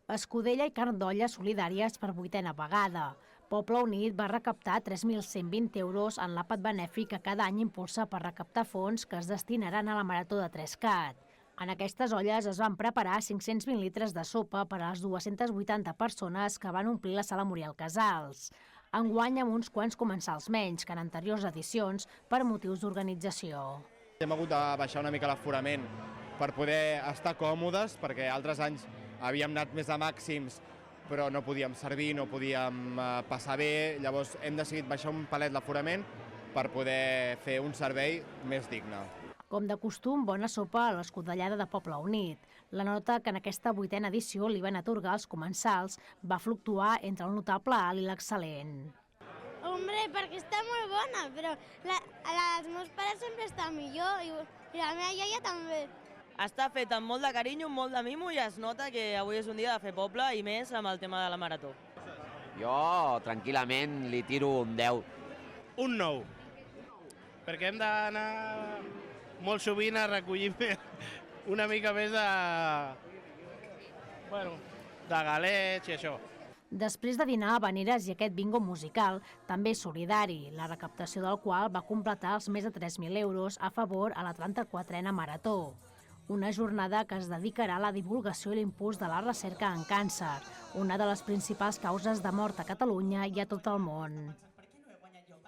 Escudella i carn d'olla solidàries per 8a vegada. Poble Unit va recaptar 3.120 euros en l'àpat benèfic que cada any impulsa per recaptar fons que es destinaran a la Marató de Trescat. En aquestes olles es van preparar 520 litres de sopa per a les 280 persones que van omplir la sala Muriel Casals. Enguany amb uns quants comensals menys que en anteriors edicions per motius d'organització. Hem hagut de baixar una mica l'aforament per poder estar còmodes, perquè altres anys havíem anat més a màxims, però no podíem servir, no podíem passar bé, llavors hem decidit baixar un palet l'aforament per poder fer un servei més digne. Com de costum, bona sopa a l'Escudellada de Poble Unit. La nota que en aquesta 8a edició li van atorgar als comensals va fluctuar entre el notable alt i l'excel·lent. Hombre, perquè està molt bona, però els meus pares sempre està millor i la meva iaia també. Està fet amb molt de carinyo, molt de mimo i es nota que avui és un dia de fer poble i més amb el tema de la marató. Jo, tranquil·lament, li tiro un 10. Un 9, perquè hem d'anar molt sovint a recollir una mica més de galets i això. Després de dinar a Habaneres i aquest bingo musical, també solidari, la recaptació del qual va completar els més de 3.000 euros a favor a la 34a Marató. Una jornada que es dedicarà a la divulgació i l'impuls de la recerca en càncer, una de les principals causes de mort a Catalunya i a tot el món.